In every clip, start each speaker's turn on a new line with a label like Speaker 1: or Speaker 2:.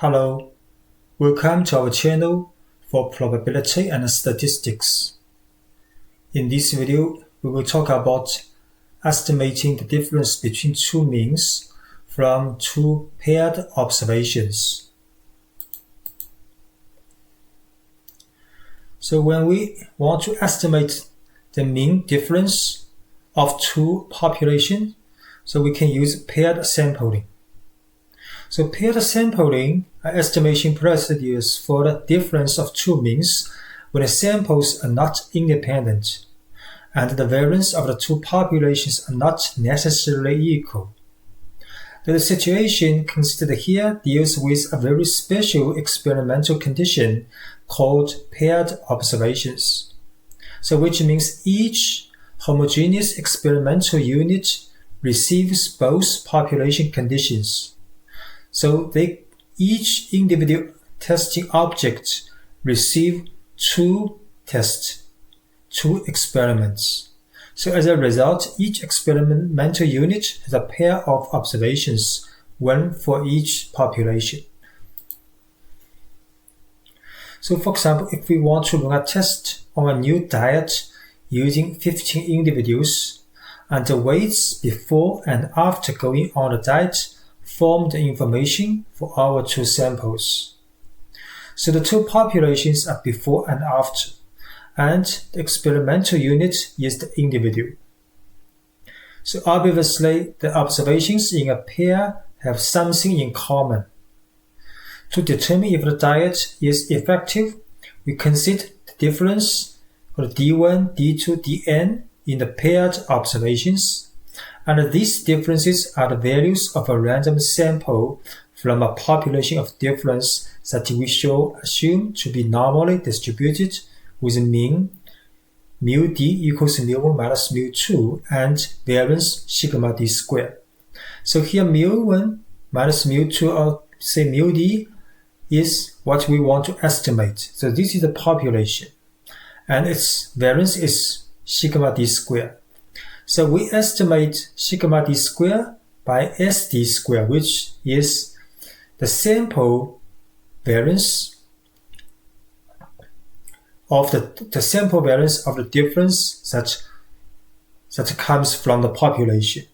Speaker 1: Hello, welcome to our channel for probability and statistics. In this video, we will talk about estimating the difference between two means from two paired observations. So when we want to estimate the mean difference of two populations, so we can use paired sampling. So paired sampling are estimation procedures for the difference of two means when the samples are not independent and the variance of the two populations are not necessarily equal. The situation considered here deals with a very special experimental condition called paired observations. So which means each homogeneous experimental unit receives both population conditions. So each individual testing object receive two experiments. So as a result, each experimental unit has a pair of observations, one for each population. So for example, if we want to run a test on a new diet using 15 individuals, and the weights before and after going on the diet form the information for our two samples. So the two populations are before and after, and the experimental unit is the individual. So obviously, the observations in a pair have something in common. To determine if the diet is effective, we consider the difference for the D1, D2, Dn in the paired observations, and these differences are the values of a random sample from a population of difference that we shall assume to be normally distributed with mean mu d equals mu1 minus mu2 and variance sigma d squared. So here mu1 minus mu2 or say mu d is what we want to estimate. So this is the population and its variance is sigma d squared. So we estimate sigma d squared by SD squared, which is the sample variance of the sample variance of the difference that comes from the population.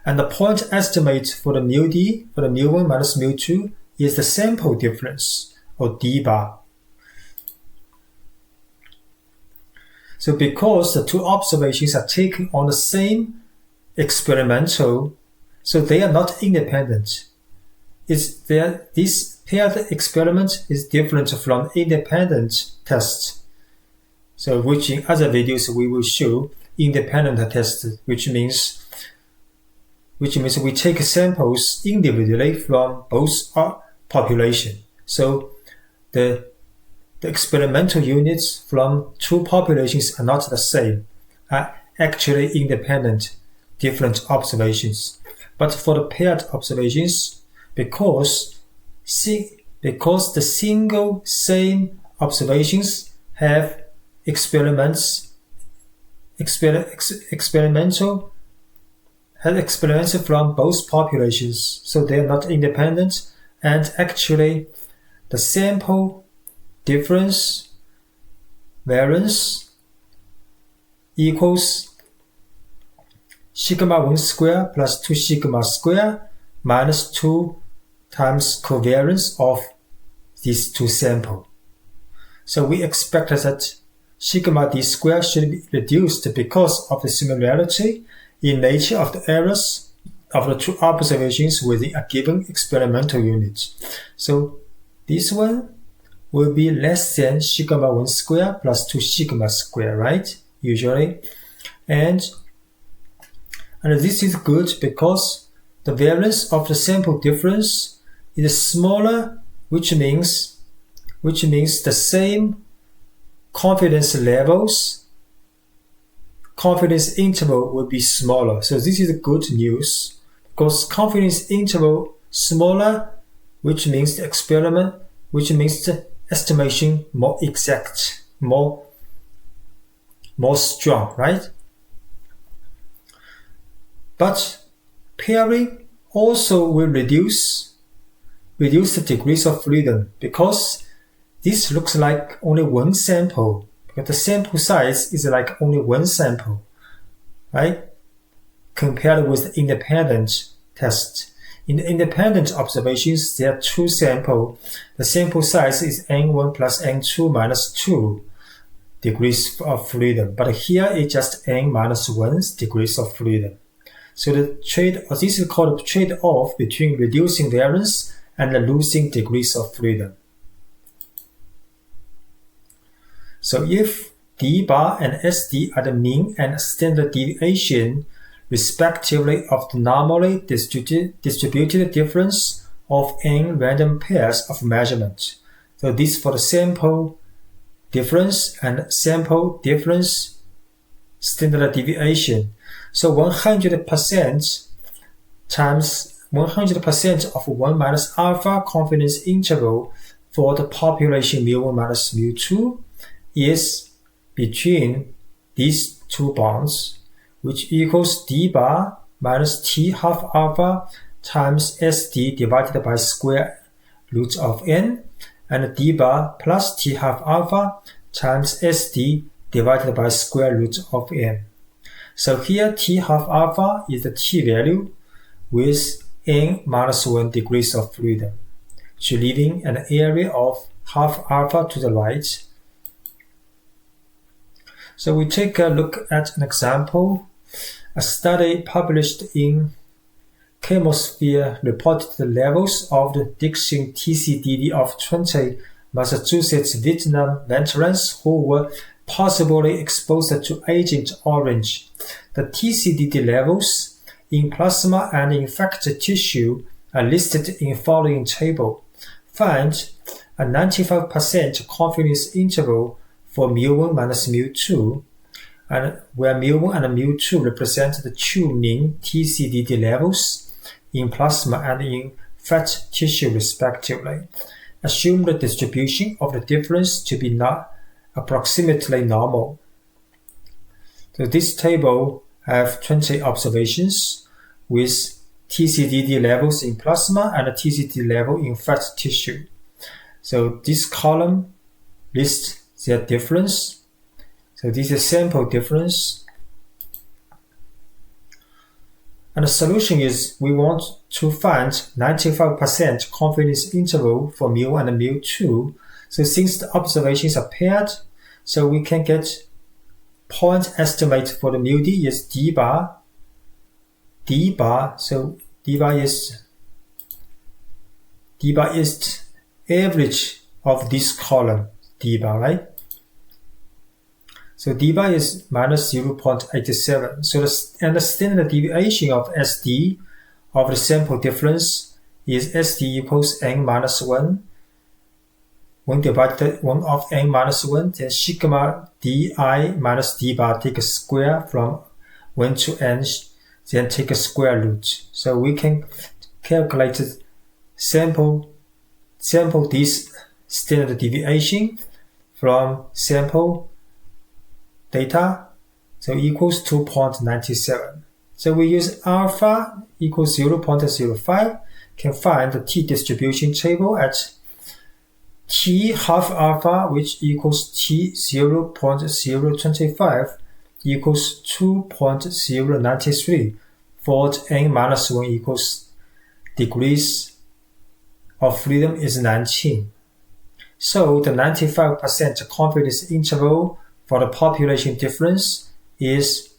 Speaker 1: And the point estimate for the mu d, for the mu1 minus mu2, is the sample difference, or d bar. So because the two observations are taken on the same experimental, so they are not independent. This paired experiment is different from independent tests. So which in other videos we will show independent tests, which means we take samples individually from both populations. So the experimental units from two populations are not the same, are actually independent, different observations. But for the paired observations, because the single same observations have experiments from both populations, so they are not independent, and actually the sample difference variance equals sigma 1 square plus 2 sigma square minus 2 times covariance of these two samples. So we expect that sigma d square should be reduced because of the similarity in nature of the errors of the two observations within a given experimental unit. So this one will be less than sigma 1 square plus 2 sigma square, right? Usually. And this is good because the variance of the sample difference is smaller, which means the same confidence interval will be smaller. So this is good news because confidence interval smaller, which means the estimation more exact, more strong, right? But pairing also will reduce reduce the degrees of freedom because this looks like only one sample, because the sample size is like only one sample, right? Compared with the independent test. In the independent observations, there are two samples. The sample size is n1 plus n2 minus 2 degrees of freedom, but here it's just n minus 1 degrees of freedom. So this is called a trade-off between reducing variance and losing degrees of freedom. So if d bar and SD are the mean and standard deviation respectively of the normally distributed difference of n random pairs of measurement. So this for the sample difference and sample difference standard deviation. So 100% times 100% of 1 minus alpha confidence interval for the population mu1 minus mu2 is between these two bonds, which equals d bar minus t half alpha times SD divided by square root of n, and d bar plus t half alpha times SD divided by square root of n. So here t half alpha is the t value with n minus 1 degrees of freedom, so leaving an area of half alpha to the right. So we take a look at an example. A study published in Chemosphere reported the levels of the Dixon TCDD of 20 Massachusetts Vietnam veterans who were possibly exposed to Agent Orange. The TCDD levels in plasma and infected tissue are listed in following table. Find a 95% confidence interval for mu1 minus mu2, and where mu1 and mu2 represent the two mean TCDD levels in plasma and in fat tissue respectively. Assume the distribution of the difference to be not approximately normal. So this table have 20 observations with TCDD levels in plasma and a TCDD level in fat tissue. So this column lists their difference. So this is sample difference. And the solution is we want to find 95% confidence interval for mu and mu2. So since the observations are paired, so we can get point estimate for the mu d is d bar. So d bar is average of this column, d bar, right? So d bar is minus 0.87. So the standard deviation of SD of the sample difference is SD equals n minus 1. 1 divided 1 of n minus 1, then sigma di minus d bar take a square from 1 to n, then take a square root. So we can calculate sample this standard deviation from sample data, so equals 2.97. So we use alpha equals 0.05, can find the t distribution table at t half alpha, which equals t 0.025 equals 2.093 for n minus 1 equals degrees of freedom is 19. So the 95% confidence interval for the population difference is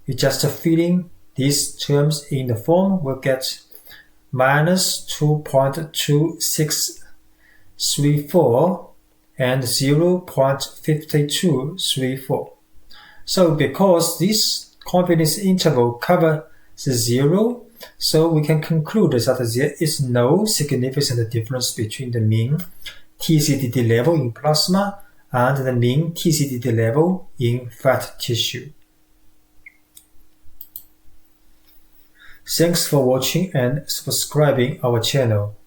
Speaker 1: just filling these terms in the form, we'll get minus 2.2634 and 0.5234. So because this confidence interval covers 0, so we can conclude that there is no significant difference between the mean TCDD level in plasma and the mean TCDD level in fat tissue. Thanks for watching and subscribing our channel.